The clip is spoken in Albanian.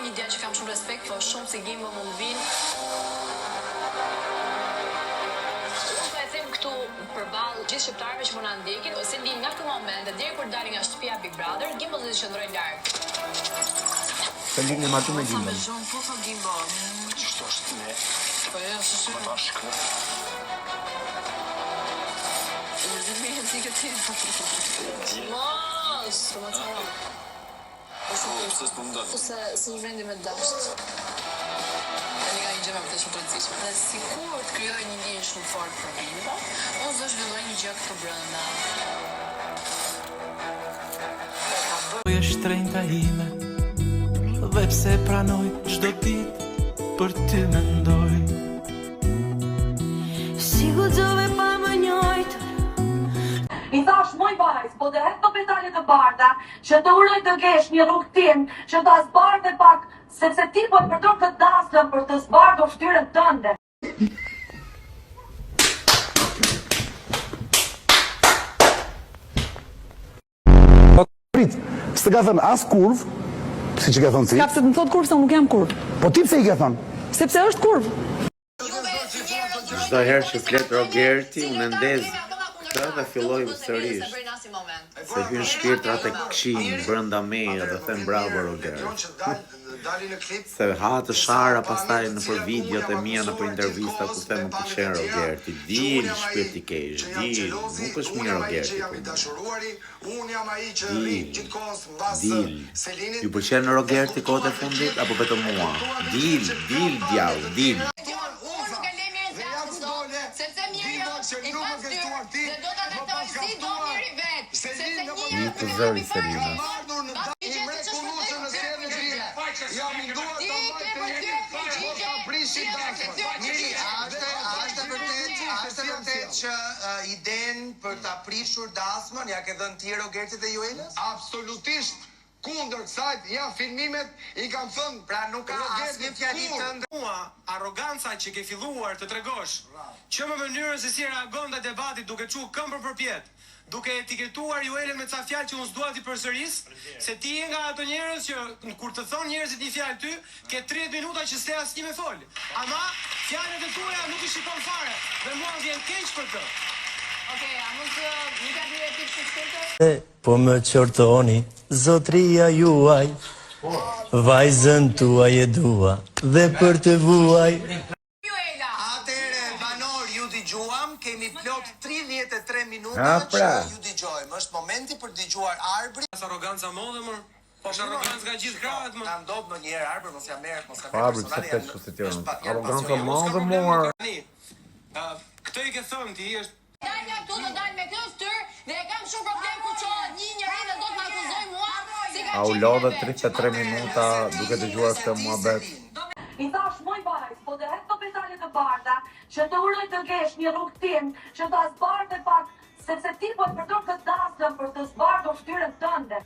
një djalë që kam shumë respekt, po shumë si Gimbo mund vinë. Unë po e them këtu përballë gjithë shqiptarëve që po na ndjekin, ose ndin nga këtë moment deri kur dalin nga shtëpia Big Brother, Gimbo do të qëndrojë larg. Të lindim aty me Gimbo. Po thon Gimbo. Ç'është është ne? Po jo, s'është. Po bashkë. Mos, po më çaro. Pse s'po më dal? Ose së zhvendi me dasht. Tani ka një gjë më të shumë rëndësishme. Dhe sikur të krijoj një ndjenjë shumë fort për Gimbo, unë do zhvilloj një gjë këtu brenda. Je shtrenjta ime dhe pse pranoj çdo ditë për ty mendoj. Si guxove pa më njojt. I thash moj vajz, po dhe hetë të petale të barda, që të uroj të kesh një rrugë tim, që të zbardhe pak, sepse ti po e përdor të dasën për të zbardhur shtyrën tënde. S'të ka thënë as kurv, si që ka thënë ti. Ka pse të më thot kurv se unë nuk jam kurv. Po ti pse i ka thënë? Sepse është kurv. Çdo herë që flet Rogerti, unë ndez këtë dhe filloj sërish. Se hyn shpirtrat e këqij brenda meje dhe them bravo Roger. Se ha të shara pastaj nëpër videot e mia nëpër intervista ku them më pëlqen Rogerti. Dil shpirti keq, dil, nuk është mirë Rogerti. Dil. Ju pëlqen Rogerti kohët e fundit apo vetëm mua? Dil, djall, dil. Një të zëri Selina. Ashtë vërtet që idenë për ta prishur dasmën ja ke dhënë ti Rogertit dhe Juelës? Absolutisht kundër kësaj, ja filmimet i kam thënë. Pra nuk ka asnjë fjali tënde. Mua, arroganca që ke filluar të tregosh, që më mënyrën se si reagon dhe debatit duke çu këmbër për pjet, duke etiketuar Juelen me ca fjalë që unë s'dua ti përsëris, se ti je nga ato njerëz që kur të thon njerëzit një fjalë ty, ke 30 minuta që s'e asnjë me fol. Ama fjalët e tua nuk i shikon fare dhe mua më vjen keq për të. Okej, a mund të një ka një replikë të shkurtër? Po më qortoni, zotria juaj, vajzën tuaj e dua dhe për të vuaj. Atere, banor, ju dëgjuam, kemi plot 33 minuta që ju dëgjojmë. Është momenti për dëgjuar Arbrin. As arroganca modhe më. Po arrogancë nga gjithë krahët më. Na ndodh ndonjëherë Arbër mos ja merret, mos ka Arbër pse tek kështu ti. Arroganca modhe more. Këtë i ke thënë ti është Dal nga këtu do dal me këtë styr dhe e kam shumë problem kur çohet një njeri dhe do të më akuzoj mua si ka A u lodhe 33 minuta duke dëgjuar këtë muhabet. I thash moj vajz, po dhe hetë të petale të barda, që të uroj të kesh një rrugë tim, që të zbardhe pak, sepse ti po e përdor të dasën për të zbardhur shtyrën tënde.